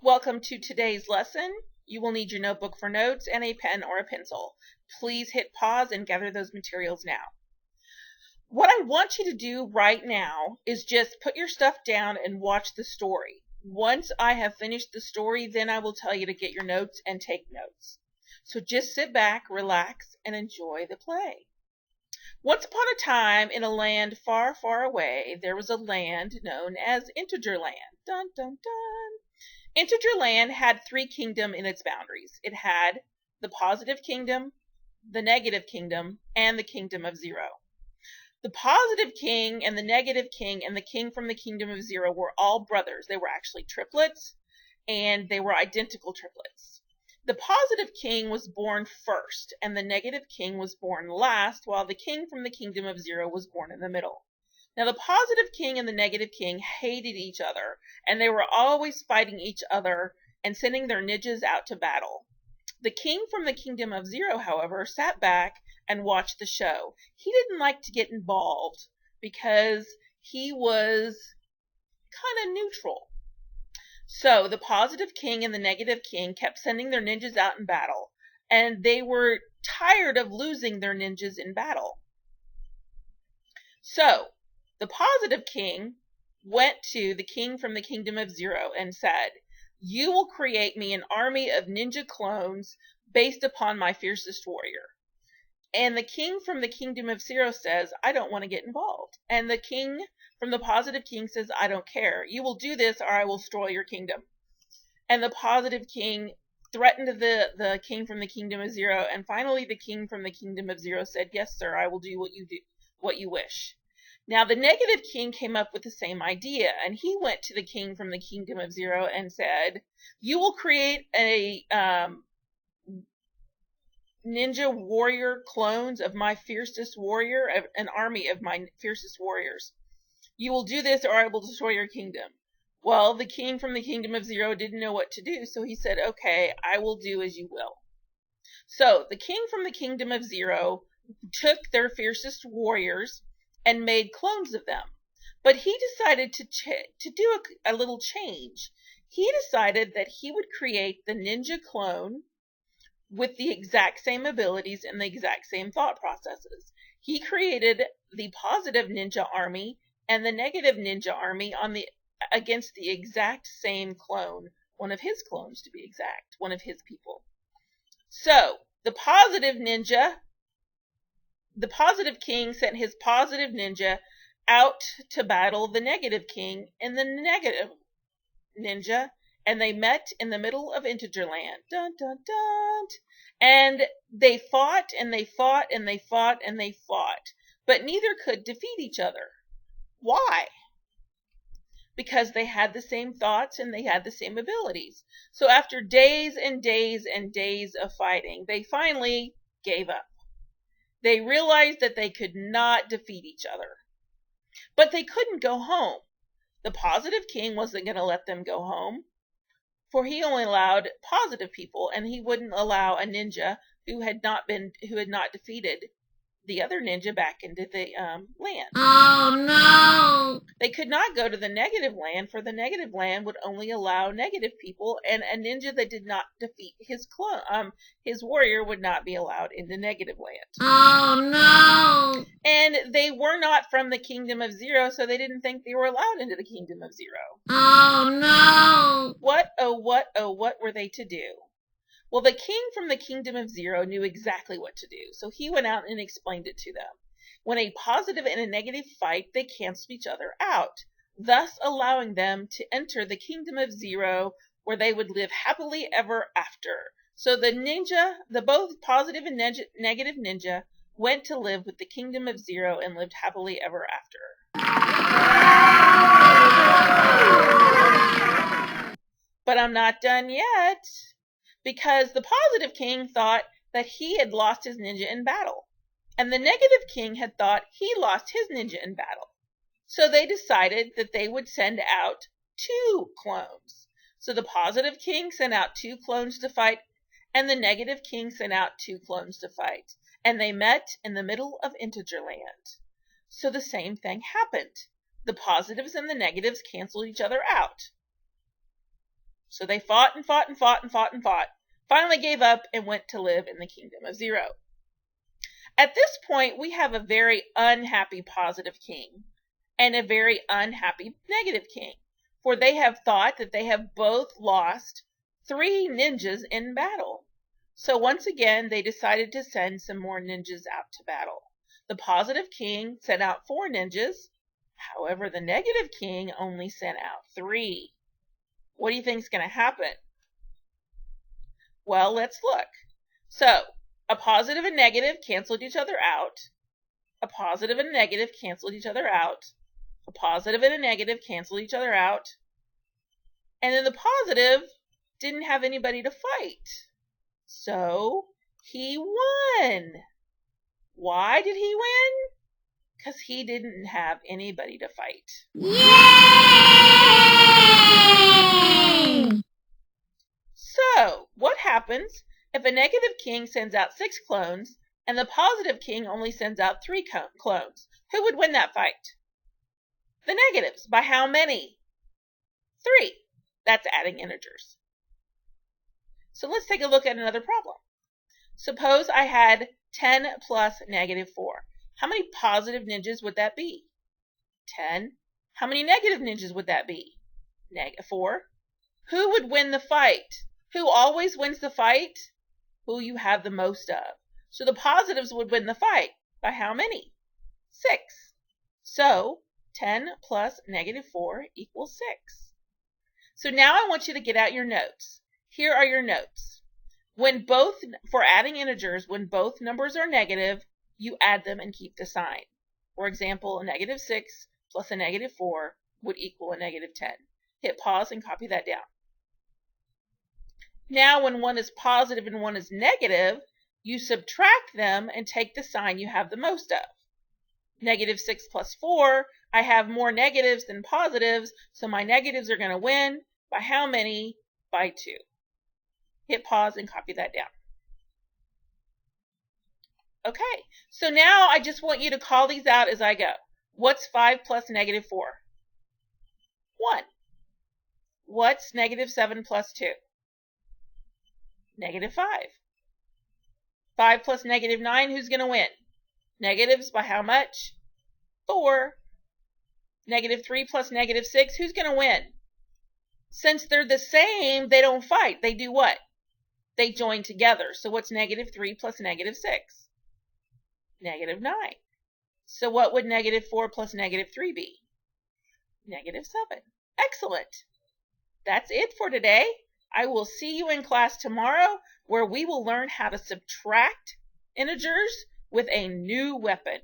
Welcome to today's lesson. You will need your notebook for notes and a pen or a pencil. Please hit pause and gather those materials now. What I want you to do right now is just put your stuff down and watch the story. Once I have finished the story, then I will tell you to get your notes and take notes. So just sit back, relax, and enjoy the play. Once upon a time, in a land far, far away, there was a land known as Integerland. Dun, dun, dun. Integerland had three kingdoms in its boundaries. It had the Positive Kingdom, the Negative Kingdom, and the Kingdom of Zero. The Positive King and the Negative King and the King from the Kingdom of Zero were all brothers. They were actually triplets, and they were identical triplets. The Positive King was born first, and the Negative King was born last, while the King from the Kingdom of Zero was born in the middle. Now, the Positive King and the Negative King hated each other, and they were always fighting each other and sending their ninjas out to battle. The King from the Kingdom of Zero, however, sat back and watched the show. He didn't like to get involved because he was kind of neutral. So the Positive King and the Negative King kept sending their ninjas out in battle, and they were tired of losing their ninjas in battle. So the Positive King went to the King from the Kingdom of Zero and said, "You will create me an army of ninja clones based upon my fiercest warrior." And the King from the Kingdom of Zero says, "I don't want to get involved." And the King from the Positive King says, "I don't care. You will do this or I will destroy your kingdom." And the Positive King threatened the King from the Kingdom of Zero, and finally the King from the Kingdom of Zero said, "Yes, sir, I will do what you wish." Now the Negative King came up with the same idea, and he went to the King from the Kingdom of Zero and said, "You will create a ninja warrior clones of my fiercest warrior, an army of my fiercest warriors. You will do this or I will destroy your kingdom." Well, the King from the Kingdom of Zero didn't know what to do, so he said, "Okay, I will do as you will." So the King from the Kingdom of Zero took their fiercest warriors and made clones of them. But he decided to do a little change. He decided that he would create the ninja clone with the exact same abilities and the exact same thought processes. He created the Positive Ninja Army and the Negative Ninja Army against the exact same clone, one of his clones to be exact, one of his people. So the Positive King sent his Positive Ninja out to battle the Negative King and the Negative Ninja, and they met in the middle of Integerland. Dun, dun, dun. And they fought, and they fought, and they fought, and they fought, but neither could defeat each other. Why? Because they had the same thoughts and they had the same abilities. So after days and days and days of fighting, they finally gave up. They realized that they could not defeat each other. But they couldn't go home. The Positive King wasn't going to let them go home, for he only allowed positive people, and he wouldn't allow a ninja who had not defeated the other ninja back into the land. Oh no! They could not go to the Negative Land, for the Negative Land would only allow negative people, and a ninja that did not defeat his warrior would not be allowed into Negative Land. Oh no! And they were not from the Kingdom of Zero, so they didn't think they were allowed into the Kingdom of Zero. Oh no! What, oh what were they to do? Well, the King from the Kingdom of Zero knew exactly what to do, so he went out and explained it to them. When a positive and a negative fight, they canceled each other out, thus allowing them to enter the Kingdom of Zero, where they would live happily ever after. So the both positive and negative ninja went to live with the Kingdom of Zero and lived happily ever after. But I'm not done yet, because the Positive King thought that he had lost his ninja in battle, and the Negative King had thought he lost his ninja in battle. So they decided that they would send out 2 clones. So the Positive King sent out 2 clones to fight, and the Negative King sent out 2 clones to fight, and they met in the middle of Integerland. So the same thing happened. The positives and the negatives canceled each other out. So they fought and fought and fought and fought and fought, finally gave up and went to live in the kingdom of Zero. At this point, we have a very unhappy positive king and a very unhappy negative king, for they have thought that they have both lost 3 ninjas in battle. So once again, they decided to send some more ninjas out to battle. The positive king sent out 4 ninjas. However, the negative king only sent out 3. What do you think is going to happen? Well, let's look. So, a positive and negative canceled each other out. A positive and a negative canceled each other out. A positive and a negative canceled each other out. And then the positive didn't have anybody to fight. So, he won. Why did he win? Because he didn't have anybody to fight. Yay! So, what happens if a negative king sends out 6 clones and the positive king only sends out 3 clones? Who would win that fight? The negatives. By how many? 3. That's adding integers. So let's take a look at another problem. Suppose I had 10 plus negative 4. How many positive ninjas would that be? 10. How many negative ninjas would that be? 4. Who would win the fight? Who always wins the fight? Who you have the most of. So the positives would win the fight. By how many? 6. So 10 plus negative 4 equals 6. So now I want you to get out your notes. Here are your notes. For adding integers, when both numbers are negative, you add them and keep the sign. For example, a negative 6 plus a negative 4 would equal a negative 10. Hit pause and copy that down. Now, when one is positive and one is negative, you subtract them and take the sign you have the most of. Negative 6 plus 4, I have more negatives than positives, so my negatives are going to win. By how many? By 2. Hit pause and copy that down. Okay, so now I just want you to call these out as I go. What's 5 plus negative 4? 1. What's negative 7 plus 2? Negative 5. 5 plus negative 9, who's going to win? Negatives by how much? 4. Negative 3 plus negative 6, who's going to win? Since they're the same, they don't fight. They do what? They join together. So what's negative 3 plus negative 6? Negative 9. So what would negative 4 plus negative 3 be? Negative 7. Excellent. That's it for today. I will see you in class tomorrow, where we will learn how to subtract integers with a new weapon.